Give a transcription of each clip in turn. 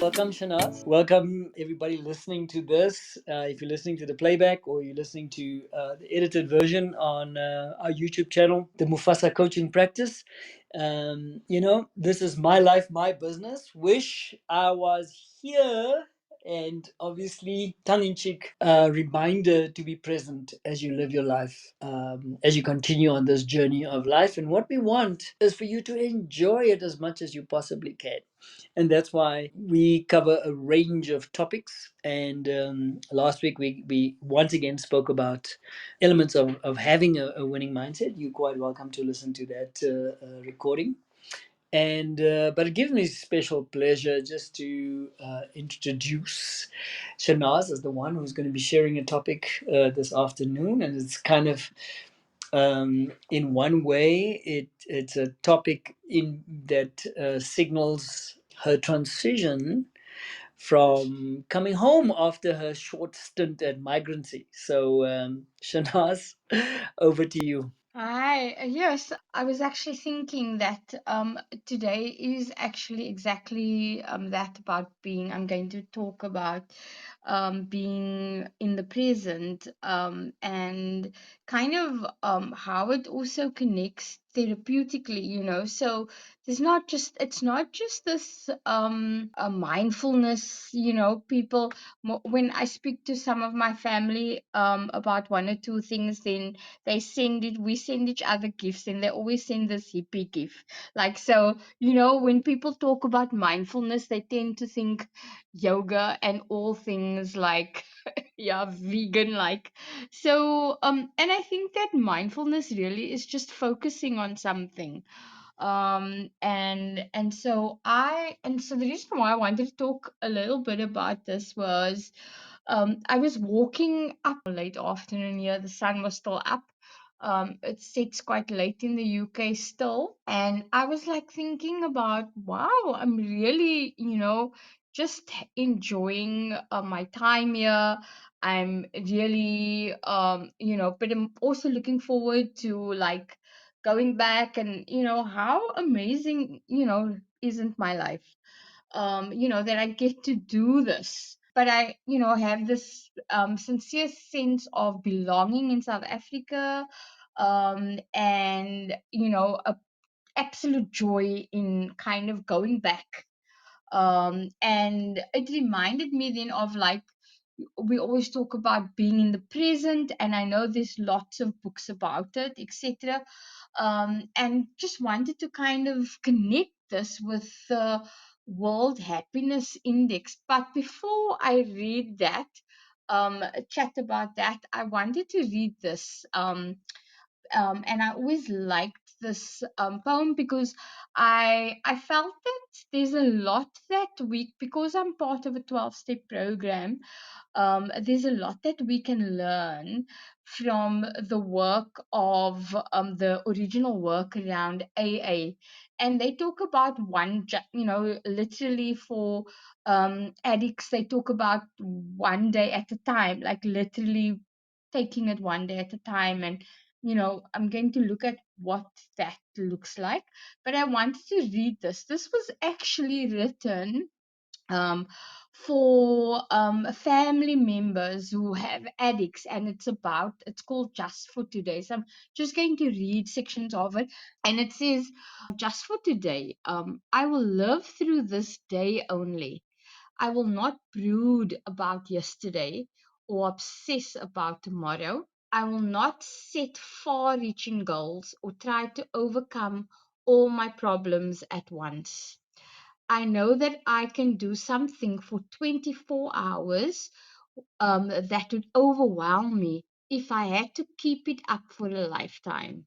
Welcome, Shanaz. Welcome, everybody listening to this. If you're listening to the playback or you're listening to the edited version on our YouTube channel, the Mufasa Coaching Practice. This is my life, my business. Wish I was here. And obviously, tongue in cheek reminder to be present as you live your life, as you continue on this journey of life. And what we want is for you to enjoy it as much as you possibly can. And that's why we cover a range of topics. And last week we once again spoke about elements of having a winning mindset. You're quite welcome to listen to that recording. And but it gives me special pleasure just to introduce Shanaz as the one who's going to be sharing a topic this afternoon. And it's kind of in one way, it's a topic in that signals her transition from coming home after her short stint at migrancy. So, Shanaz, over to you. Hi, yes, I was actually thinking that today is actually exactly that about being. I'm going to talk about being in the present and kind of how it also connects therapeutically, So it's not just this a mindfulness, people. When I speak to some of my family about one or two things, then we send each other gifts, and they always send this hippie gift. Like, so, when people talk about mindfulness, they tend to think yoga and all things like, yeah, vegan like. So, and I think that mindfulness really is just focusing on something. And so the reason why I wanted to talk a little bit about this was I was walking up late afternoon here. The sun was still up. It sets quite late in the UK still. And I was like thinking about, wow, I'm really, just enjoying my time here. I'm really, but I'm also looking forward to like going back and, how amazing, isn't my life? That I get to do this. But I, have this sincere sense of belonging in South Africa, and a absolute joy in kind of going back. And it reminded me then of like we always talk about being in the present, and I know there's lots of books about it, etc. And just wanted to kind of connect this with the World Happiness Index. But before I read that, chat about that, I wanted to read this. And I always liked this poem because I felt that there's a lot that we, because I'm part of a 12-step program, there's a lot that we can learn from the work of the original work around AA. And they talk about literally for addicts, they talk about one day at a time, like literally taking it one day at a time. And, I'm going to look at what that looks like. But I wanted to read this. This was actually written um, for family members who have addicts, and it's called Just for Today. So I'm just going to read sections of it. And it says, just for today, I will live through this day only. I will not brood about yesterday or obsess about tomorrow. I will not set far reaching goals or try to overcome all my problems at once. I know that I can do something for 24 hours that would overwhelm me if I had to keep it up for a lifetime.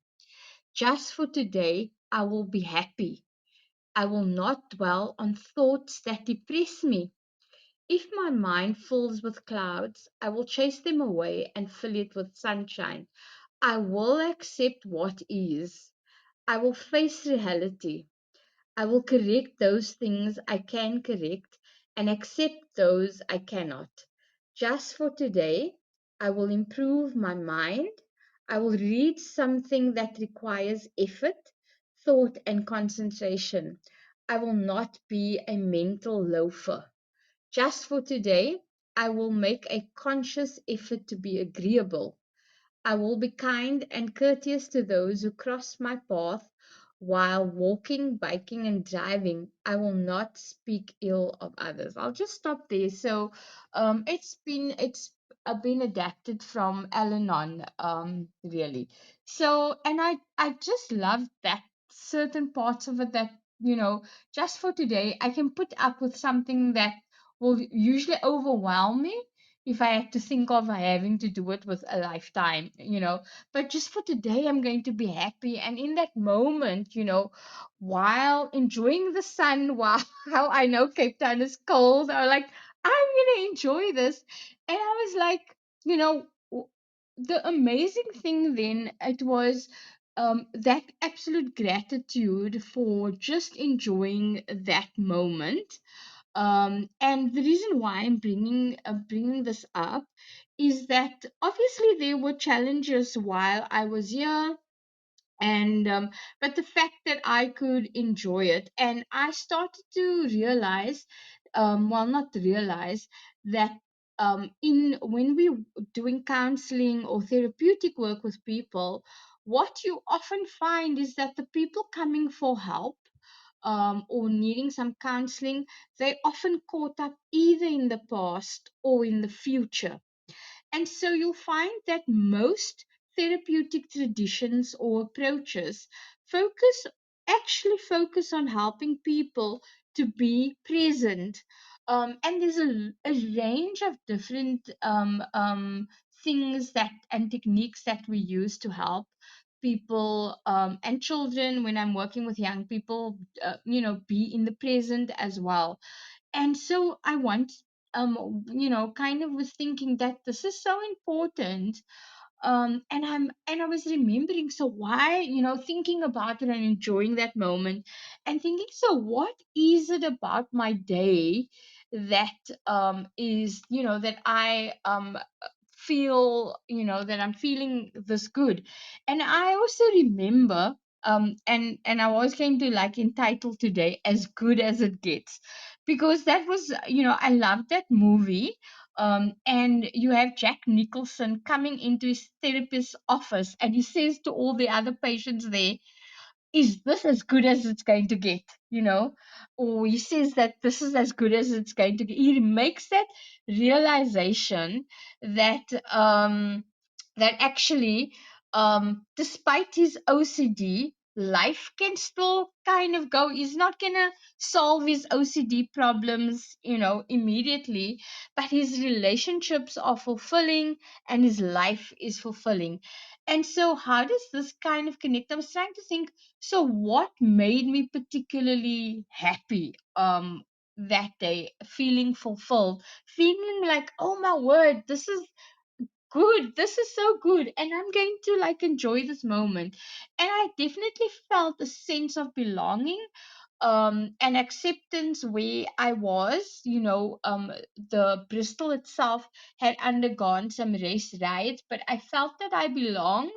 Just for today, I will be happy. I will not dwell on thoughts that depress me. If my mind fills with clouds, I will chase them away and fill it with sunshine. I will accept what is. I will face reality. I will correct those things I can correct and accept those I cannot. Just for today, I will improve my mind. I will read something that requires effort, thought, and concentration. I will not be a mental loafer. Just for today, I will make a conscious effort to be agreeable. I will be kind and courteous to those who cross my path while walking, biking, and driving. I will not speak ill of others. I'll just stop there. So, it's been adapted from Al-Anon, really. So, and I just love that certain parts of it that just for today, I can put up with something that will usually overwhelm me if I had to think of having to do it with a lifetime. But just for today, I'm going to be happy. And in that moment, while enjoying the sun, while how I know Cape Town is cold, I'm like, I'm going to enjoy this. And I was like, you know, w- the amazing thing then, it was that absolute gratitude for just enjoying that moment. And the reason why I'm bringing this up is that obviously there were challenges while I was here, and but the fact that I could enjoy it, and I started to realize, well, not realize that in when we doing counseling or therapeutic work with people, what you often find is that the people coming for help, or needing some counseling, they often caught up either in the past or in the future. And so you'll find that most therapeutic traditions or approaches focus focus on helping people to be present. And there's a range of different things that and techniques that we use to help people, and children, when I'm working with young people, be in the present as well. And so I want, kind of was thinking that this is so important. And I was remembering, so why, thinking about it and enjoying that moment, and thinking, so what is it about my day that is, that I feel, that I'm feeling this good. And I also remember, and I was going to like entitle today as good as it gets, because that was, I loved that movie. And you have Jack Nicholson coming into his therapist's office, and he says to all the other patients there, is this as good as it's going to get? Or he says that this is as good as it's going to get. He makes that realization that actually, despite his OCD, life can still kind of go. He's not gonna solve his OCD problems, immediately, but his relationships are fulfilling and his life is fulfilling. And so, how does this kind of connect? I was trying to think, so what made me particularly happy that day, feeling fulfilled, feeling like, oh my word, this is good, this is so good, and I'm going to like enjoy this moment. And I definitely felt a sense of belonging, and acceptance where I was. The Bristol itself had undergone some race riots, but I felt that I belonged.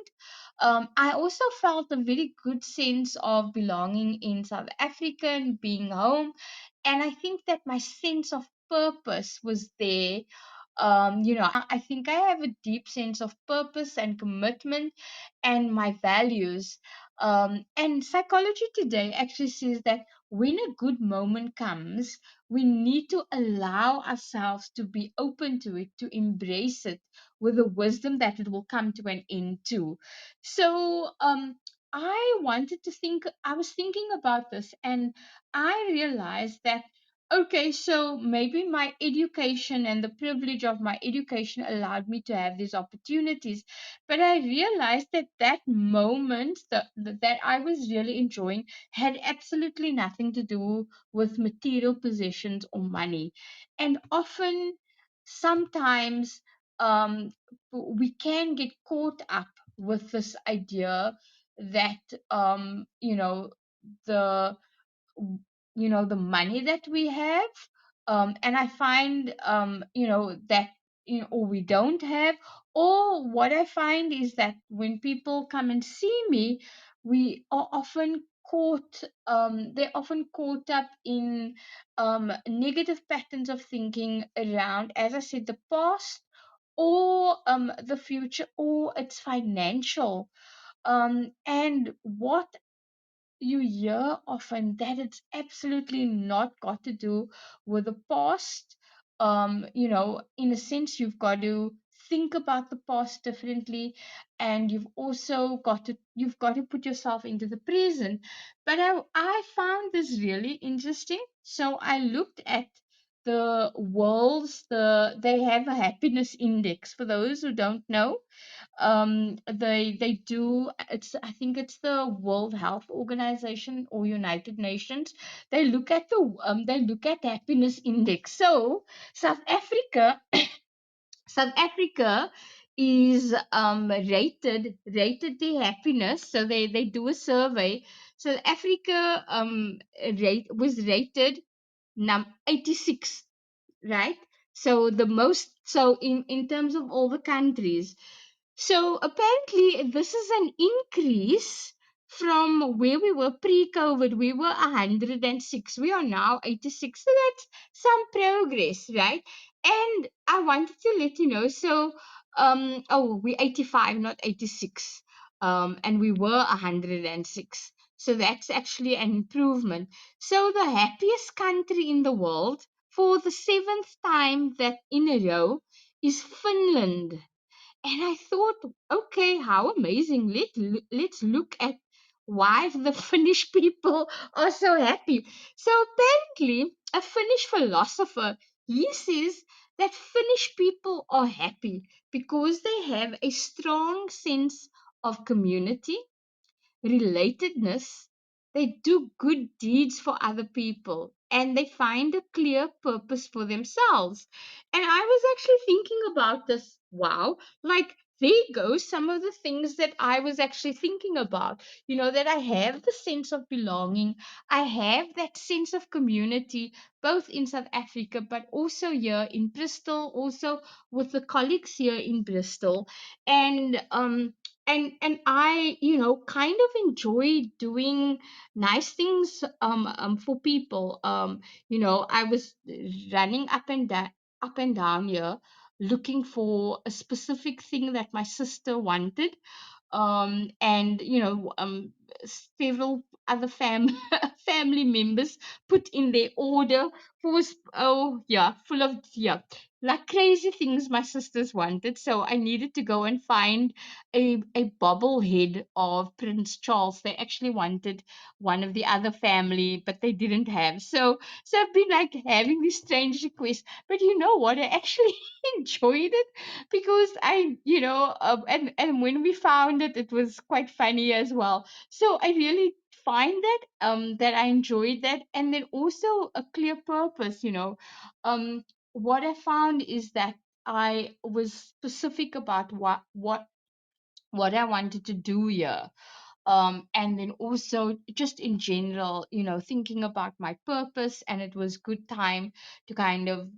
I also felt a very good sense of belonging in South Africa and being home. And I think that my sense of purpose was there. I think I have a deep sense of purpose and commitment and my values. And psychology today actually says that when a good moment comes, we need to allow ourselves to be open to it, to embrace it with the wisdom that it will come to an end too. So, I was thinking about this, and I realized that, okay, so maybe my education and the privilege of my education allowed me to have these opportunities. But I realized that that moment that I was really enjoying had absolutely nothing to do with material possessions or money. And often, sometimes, we can get caught up with this idea that, the the money that we have, and I find, that, or we don't have, or what I find is that when people come and see me, we are often they're often caught up in negative patterns of thinking around, as I said, the past or the future or its financial. And what you hear often that it's absolutely not got to do with the past. In a sense, you've got to think about the past differently, and you've got to put yourself into the present. But I found this really interesting, so I looked at they have a happiness index. For those who don't know, they do, it's, I think it's the World Health Organization or United Nations. They look at happiness index. So south africa South Africa is rated the happiness. So they do a survey. South Africa rate was rated 86, right? So the most, so in terms of all the countries. So apparently, this is an increase from where we were pre-COVID. We were 106. We are now 86. So that's some progress, right? And I wanted to let you know. So, we're 85, not 86. And we were 106. So that's actually an improvement. So the happiest country in the world for the seventh time that in a row is Finland. And I thought, okay, how amazing. Let's look at why the Finnish people are so happy. So apparently, a Finnish philosopher, he says that Finnish people are happy because they have a strong sense of community, relatedness. They do good deeds for other people and they find a clear purpose for themselves. And I was actually thinking about this. Wow, like there goes some of the things that I was actually thinking about. That I have the sense of belonging, I have that sense of community, both in South Africa, but also here in Bristol, also with the colleagues here in Bristol. And I kind of enjoy doing nice things for people. I was running up and down here looking for a specific thing that my sister wanted. And several other family members put in their order for oh yeah, full of, yeah, like crazy things my sisters wanted. So I needed to go and find a bobblehead of Prince Charles. They actually wanted one of the other family, but they didn't have. So I've been like having these strange requests. But you know what? I actually enjoyed it because and when we found it, it was quite funny as well. So I really find that I enjoyed that, and then also a clear purpose. What I found is that I was specific about what I wanted to do here. And then also just in general, thinking about my purpose, and it was good time to kind of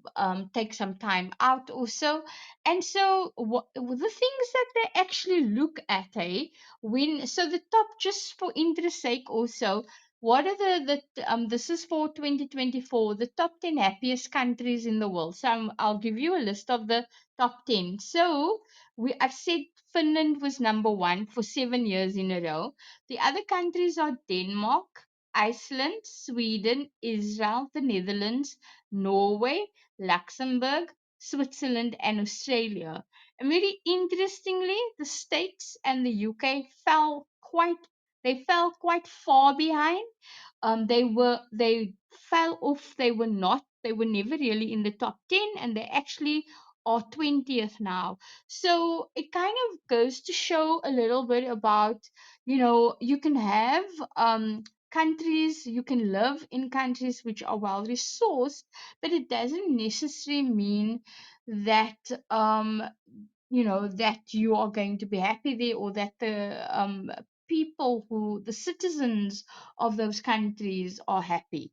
take some time out also. And so the things that they actually look at, when, so the top, just for interest sake also, what are this is for 2024, the top 10 happiest countries in the world. So I'll give you a list of the top 10. So I've said Finland was number one for 7 years in a row. The other countries are Denmark, Iceland, Sweden, Israel, the Netherlands, Norway, Luxembourg, Switzerland, and Australia. And very interestingly, the States and the UK fell quite far behind. They fell off. They were never really in the top 10, and they actually are 20th now. So it kind of goes to show a little bit about, you can have countries, you can live in countries which are well resourced, but it doesn't necessarily mean that that you are going to be happy there, or that the citizens of those countries are happy.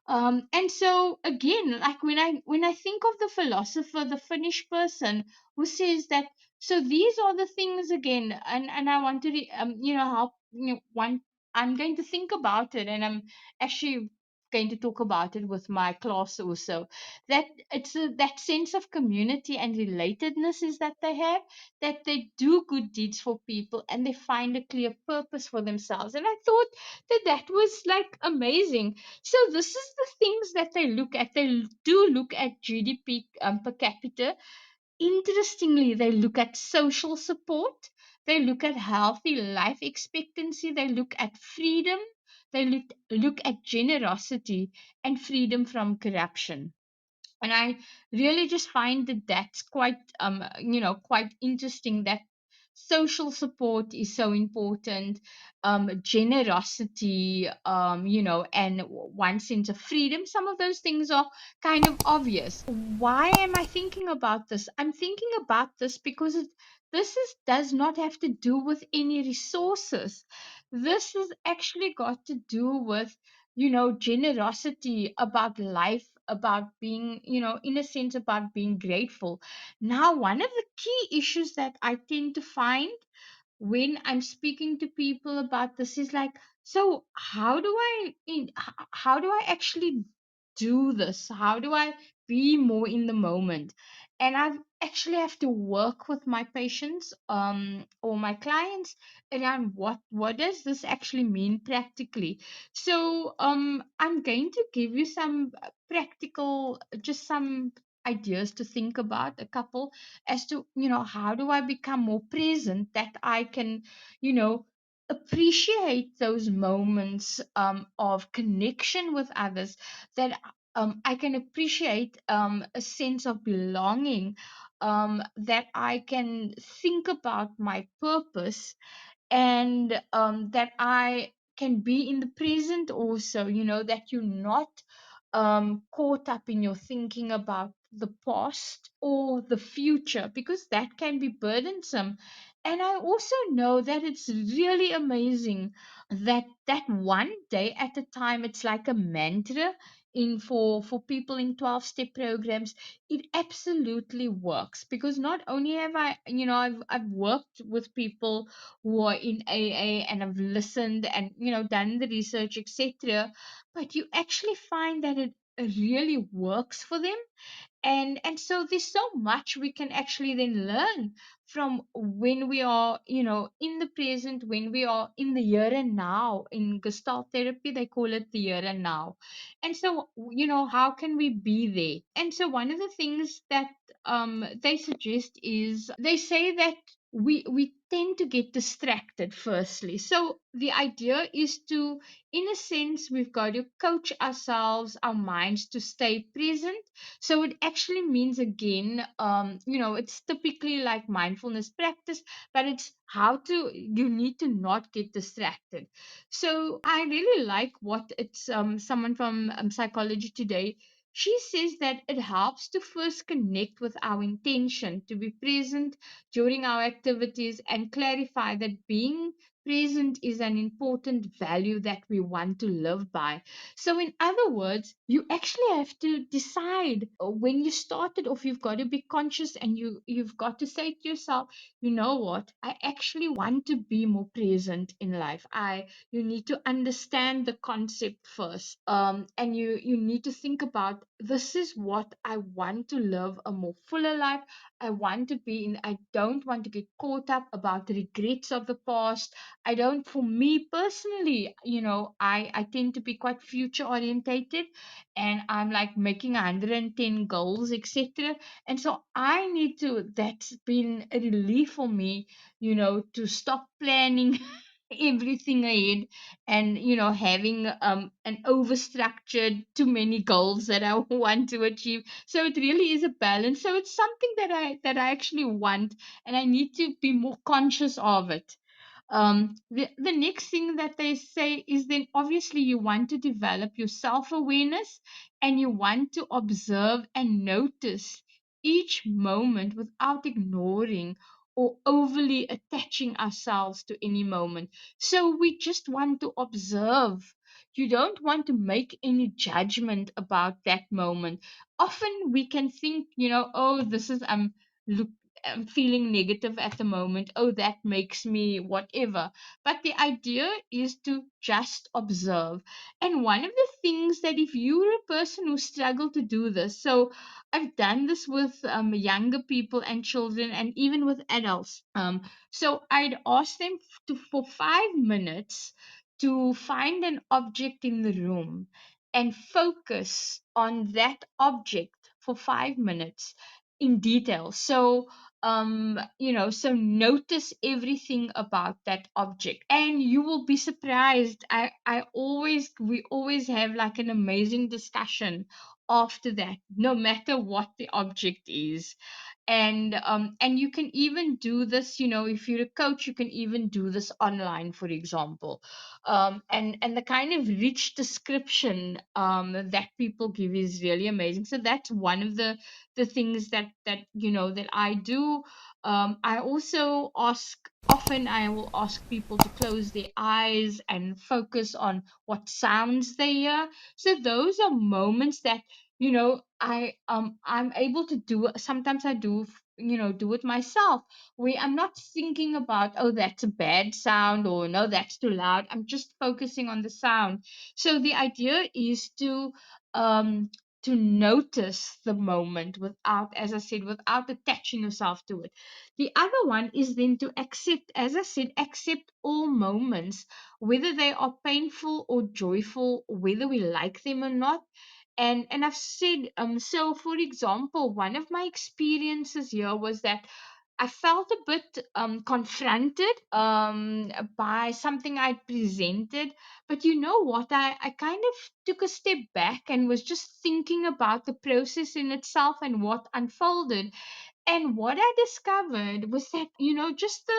And so again, like when I think of the philosopher, the Finnish person who says that, so these are the things again, and I want to help one. I'm going to think about it, and I'm actually going to talk about it with my class also. That that sense of community and relatedness is that they have, that they do good deeds for people and they find a clear purpose for themselves. And I thought that that was like amazing. So this is the things that they look at. They do look at GDP per capita. Interestingly, they look at social support, they look at healthy life expectancy, they look at freedom, they look at generosity and freedom from corruption. And I really just find that that's quite quite interesting, that social support is so important, generosity, and one sense of freedom. Some of those things are kind of obvious. Why am I thinking about this? I'm thinking about this because does not have to do with any resources. This has actually got to do with, generosity, about life, about being, in a sense, about being grateful. Now, one of the key issues that I tend to find when I'm speaking to people about this is like, so how do I actually do this? How do I be more in the moment? And I actually have to work with my patients, or my clients, around what does this actually mean practically. So I'm going to give you some practical, just some ideas to think about, a couple, as to, how do I become more present, that I can, you know appreciate those moments, of connection with others, that I can appreciate, a sense of belonging, that I can think about my purpose, and that I can be in the present also, that you're not caught up in your thinking about the past or the future, because that can be burdensome. And I also know that it's really amazing that one day at a time, it's like a mantra in for people in 12 step programs. It absolutely works, because not only have I've worked with people who are in AA, and I've listened and, done the research, etc., but you actually find that it really works for them. And so there's so much we can actually then learn from, when we are, in the present, when we are in the here and now. In gestalt therapy, they call it the here and now. And so, how can we be there? And so one of the things that they suggest is, they say that we tend to get distracted firstly. So the idea is to, in a sense, we've got to coach ourselves, our minds, to stay present. So it actually means, again, it's typically like mindfulness practice, but it's how to, you need to not get distracted. So I really like what it's, someone from, Psychology Today. She says that it helps to first connect with our intention to be present during our activities, and clarify that being present is an important value that we want to live by. So, in other words, you actually have to decide, when you started off. You've got to be conscious, and you've got to say to yourself, you know what? I actually want to be more present in life. You need to understand the concept first, and you need to think about, this is what I want to live, a more fuller life. I want to be in. I don't want to get caught up about the regrets of the past. I don't, for me personally, I tend to be quite future orientated, and I'm like making 110 goals, etc. And so I need to, that's been a relief for me, to stop planning everything ahead, and, having an overstructured, too many goals that I want to achieve. So it really is a balance. So it's something that I actually want, and I need to be more conscious of it. The next thing that they say is, then obviously you want to develop your self awareness, and you want to observe and notice each moment without ignoring or overly attaching ourselves to any moment. So we just want to observe. You don't want to make any judgment about that moment. Often we can think, oh, this is look am feeling negative at the moment. Oh, that makes me whatever. But the idea is to just observe. And one of the things that if you're a person who struggle to do this, so I've done this with younger people and children and even with adults. So I'd ask them for 5 minutes to find an object in the room and focus on that object for 5 minutes in detail. So so notice everything about that object and you will be surprised. We always have like an amazing discussion after that, no matter what the object is. And you can even do this, if you're a coach, you can even do this online, for example. And the kind of rich description that people give is really amazing. So that's one of the things that I do. I also ask Often I will ask people to close their eyes and focus on what sounds they hear. So those are moments that I'm able to do. Sometimes I do do it myself, where I'm not thinking about, oh, that's a bad sound, or no, that's too loud. I'm just focusing on the sound. So the idea is um to notice the moment without, as I said, without attaching yourself to it. The other one is then to accept, as I said, accept all moments, whether they are painful or joyful, whether we like them or not. And I've said, so for example, one of my experiences here was that I felt a bit confronted by something I'd presented. But you know what? I kind of took a step back and was just thinking about the process in itself and what unfolded. And what I discovered was that, just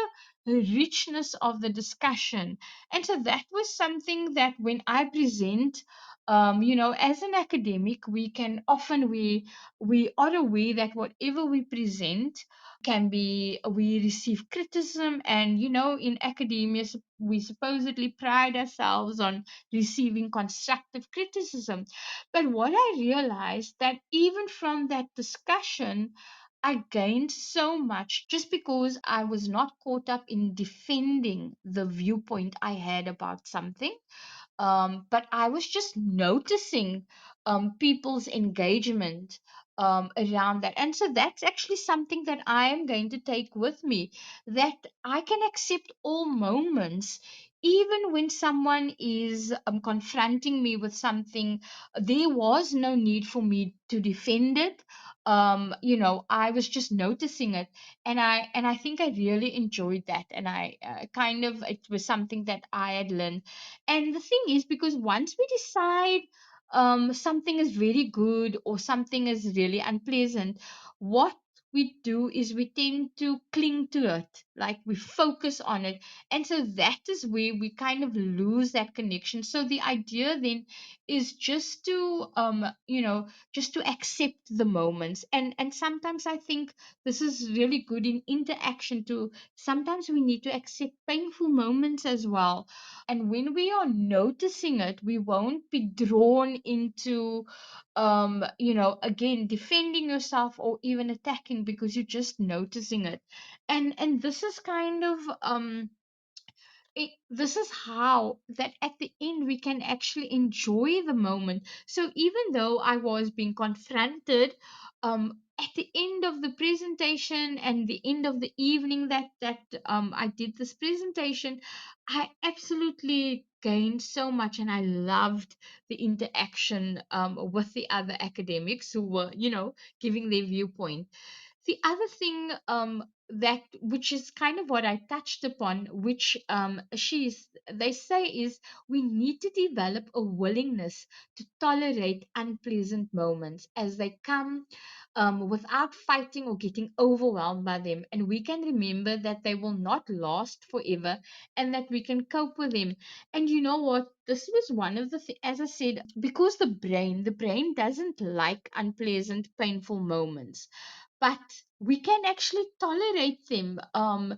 the richness of the discussion. And so that was something that when I present, as an academic, we can often, we are aware that whatever we present can be, we receive criticism. And, in academia, we supposedly pride ourselves on receiving constructive criticism. But what I realized that even from that discussion, I gained so much just because I was not caught up in defending the viewpoint I had about something. But I was just noticing people's engagement around that. And so that's actually something that I am going to take with me, that I can accept all moments. Even when someone is confronting me with something, there was no need for me to defend it. I was just noticing it, and I think I really enjoyed that, and I kind of, it was something that I had learned. And the thing is, because once we decide something is very good or something is really unpleasant, what we do is we tend to cling to it, like we focus on it. And so that is where we kind of lose that connection. So the idea then is just to just to accept the moments. And sometimes I think this is really good in interaction too. Sometimes we need to accept painful moments as well, and when we are noticing it, we won't be drawn into again, defending yourself or even attacking, because you're just noticing it. And this is kind of this is how that at the end we can actually enjoy the moment. So even though I was being confronted, at the end of the presentation and the end of the evening that I did this presentation, I absolutely gained so much, and I loved the interaction with the other academics who were, giving their viewpoint. The other thing that, which is kind of what I touched upon, which they say, is we need to develop a willingness to tolerate unpleasant moments as they come, without fighting or getting overwhelmed by them. And we can remember that they will not last forever, and that we can cope with them. And you know what? This was one of the, as I said, because the brain doesn't like unpleasant, painful moments. But we can actually tolerate them. And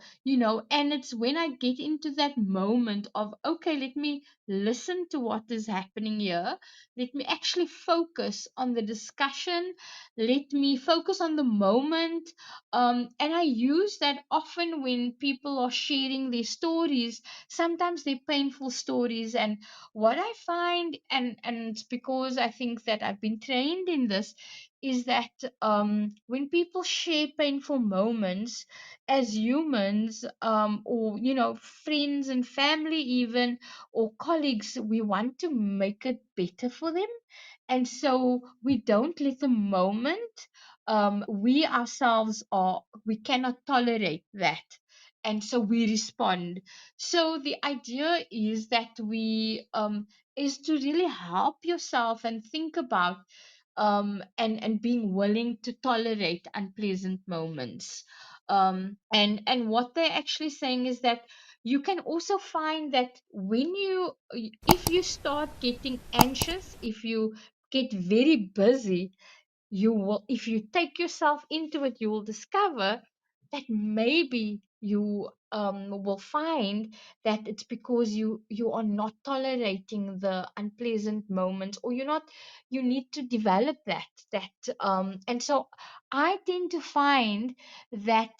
it's when I get into that moment of, okay, let me listen to what is happening here, let me actually focus on the discussion, let me focus on the moment. And I use that often when people are sharing their stories, sometimes they're painful stories. And what I find, and it's because I think that I've been trained in this, is that when people share painful moments, as humans, or friends and family even, or colleagues, we want to make it better for them. And so we don't let the moment, we ourselves are, we cannot tolerate that, and so we respond. So the idea is that we is to really help yourself and think about, and being willing to tolerate unpleasant moments. And what they're actually saying is that you can also find that when if you start getting anxious, if you get very busy, you will, if you take yourself into it, you will discover that maybe you will find that it's because you are not tolerating the unpleasant moments, or you're not, you need to develop that. And so I tend to find that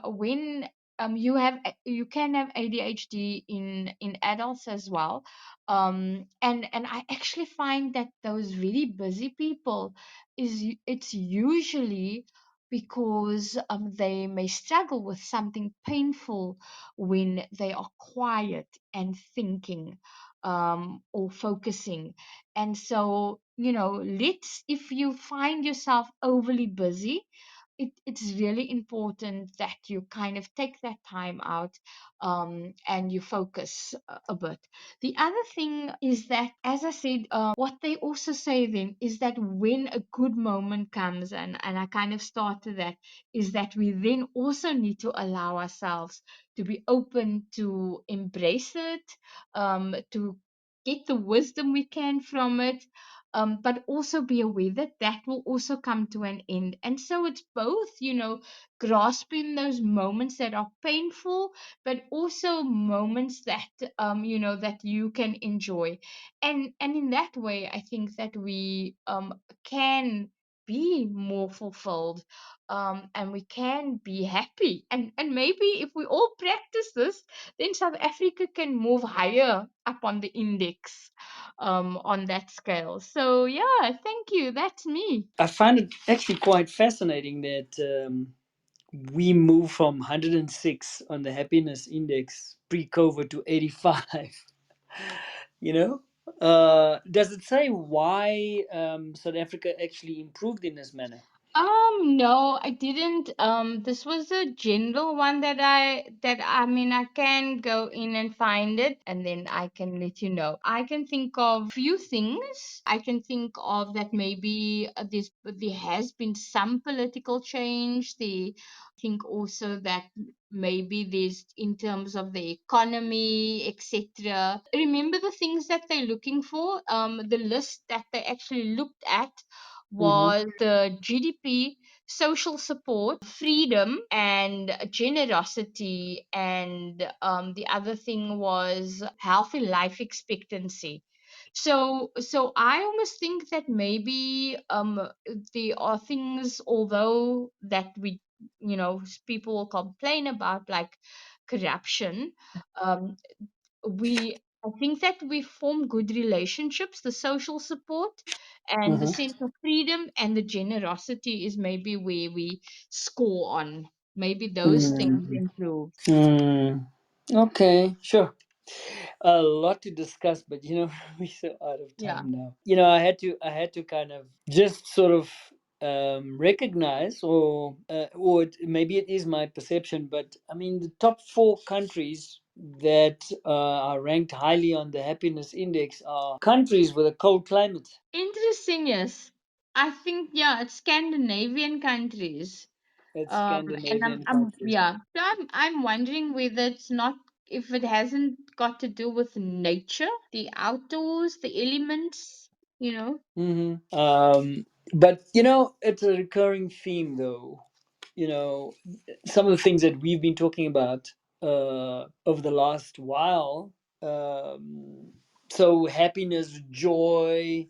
when you can have ADHD in adults as well. And I actually find that those really busy people, it's usually because they may struggle with something painful when they are quiet and thinking, or focusing. And so, let's, if you find yourself overly busy, it's really important that you kind of take that time out, and you focus a bit. The other thing is that, as I said, what they also say then is that when a good moment comes, and I kind of started that, is that we then also need to allow ourselves to be open to embrace it, to get the wisdom we can from it, but also be aware that that will also come to an end. And so it's both, grasping those moments that are painful, but also moments that, that you can enjoy. And in that way, I think that we can be more fulfilled, and we can be happy. And maybe if we all practice this, then South Africa can move higher up on the index, on that scale. So yeah, thank you. That's me. I find it actually quite fascinating that we move from 106 on the happiness index pre-COVID to 85. You know, does it say why South Africa actually improved in this manner? No, I didn't. This was a general one that I mean, I can go in and find it, and then I can let you know. I can think of few things. I can think of that maybe there has been some political change. Think also that maybe there's, in terms of the economy, etc. Remember the things that they're looking for. The list that they actually looked at Hmm. was the GDP, social support, freedom, and generosity. And the other thing was healthy life expectancy. So I almost think that maybe there are things, although that we, people will complain about, like corruption. Um, we I think that we form good relationships, the social support and the Hmm. sense of freedom and the generosity is maybe where we score on. Maybe those things Mm. improve. Mm. Okay, sure. A lot to discuss, but we're so out of Yeah. time now. I had to kind of just sort of recognize, maybe it is my perception, but I mean, the top four countries that are ranked highly on the happiness index are countries with a cold climate. Interesting, yes. I think, yeah, it's Scandinavian countries. It's And I'm, Scandinavian I'm countries. yeah. So I'm wondering whether it's not, if it hasn't got to do with nature, the outdoors, the elements, you know. But it's a recurring theme, though. you know, some of the things that we've been talking about over the last while. Um, so happiness, joy,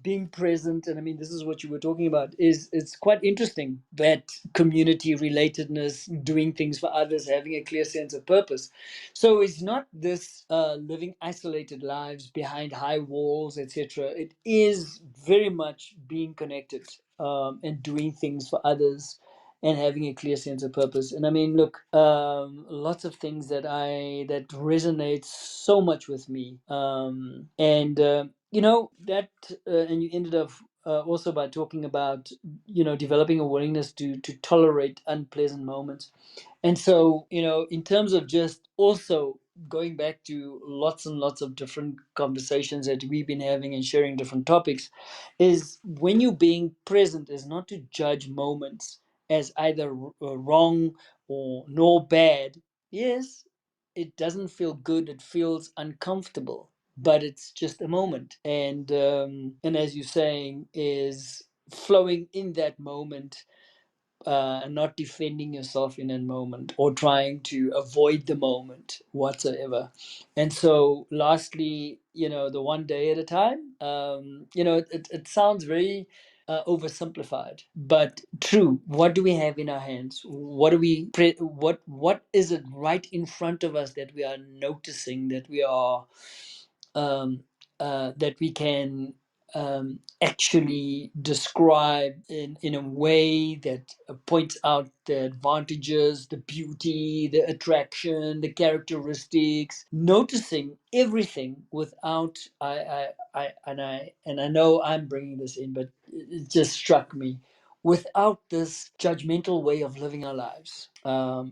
being present, and I mean, this is what you were talking about. Is it's quite interesting that community relatedness, doing things for others, having a clear sense of purpose. So it's not this living isolated lives behind high walls, etc. It is very much being connected, and doing things for others and having a clear sense of purpose. And I mean, look, lots of things that resonate so much with me. And you know that, and you ended up also by talking about, you know, developing a willingness to tolerate unpleasant moments. And so, you know, in terms of just also going back to lots and lots of different conversations that we've been having and sharing different topics, is when you're being present is not to judge moments as either wrong or nor bad. Yes, it doesn't feel good, it feels uncomfortable, but it's just a moment. And as you're saying, is flowing in that moment, and not defending yourself in a moment or trying to avoid the moment whatsoever. And so, lastly, you know, the one day at a time. You know, it sounds very oversimplified, but true. What do we have in our hands? What do we? What is it right in front of us that we are noticing, that we are, um, that we can actually describe in a way that points out the advantages, the beauty, the attraction, the characteristics, noticing everything without I know I'm bringing this in, but it just struck me, without this judgmental way of living our lives.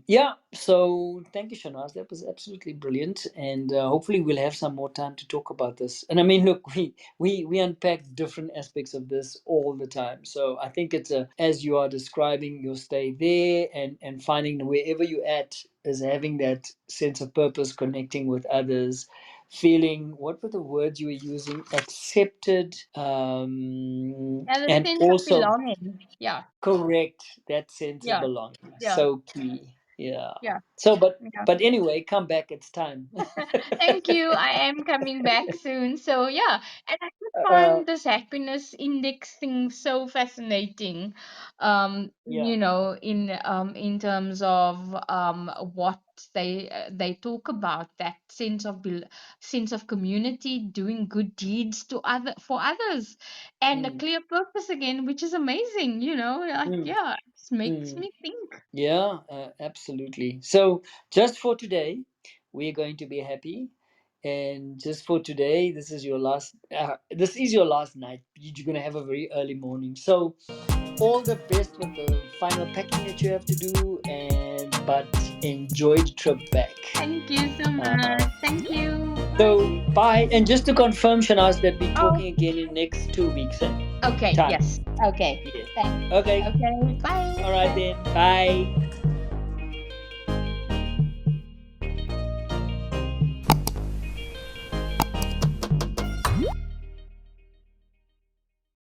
Yeah, so thank you, Shanaz. That was absolutely brilliant, and hopefully we'll have some more time to talk about this. And I mean, look, we unpack different aspects of this all the time. So I think it's a, as you are describing your stay there, and finding wherever you're at is having that sense of purpose, connecting with others, feeling, what were the words you were using, accepted, Yeah, the and sense of also belonging. Yeah, correct, that sense of yeah, belonging, yeah, so key. Yeah. yeah, So yeah. but anyway, come back, it's time. Thank you. I am coming back soon. So yeah, and I just uh, find this happiness index thing so fascinating. yeah. In terms of what they talk about, that sense of community, doing good deeds to other for others, and a Mm, clear purpose again, which is amazing. Like mm, yeah, it makes mm. me think. Yeah, absolutely. So just for today, we're going to be happy. And just for today, this is your last night. You're going to have a very early morning. So all the best with the final packing that you have to do, and but enjoy the trip back. Thank you so Uh, much. Thank you. so bye. And just to confirm, Shanaz, that we're Oh, talking again in next 2 weeks, okay. time. Yes. Okay. Yeah. Thanks. Okay. Okay. Bye. All right then. Bye.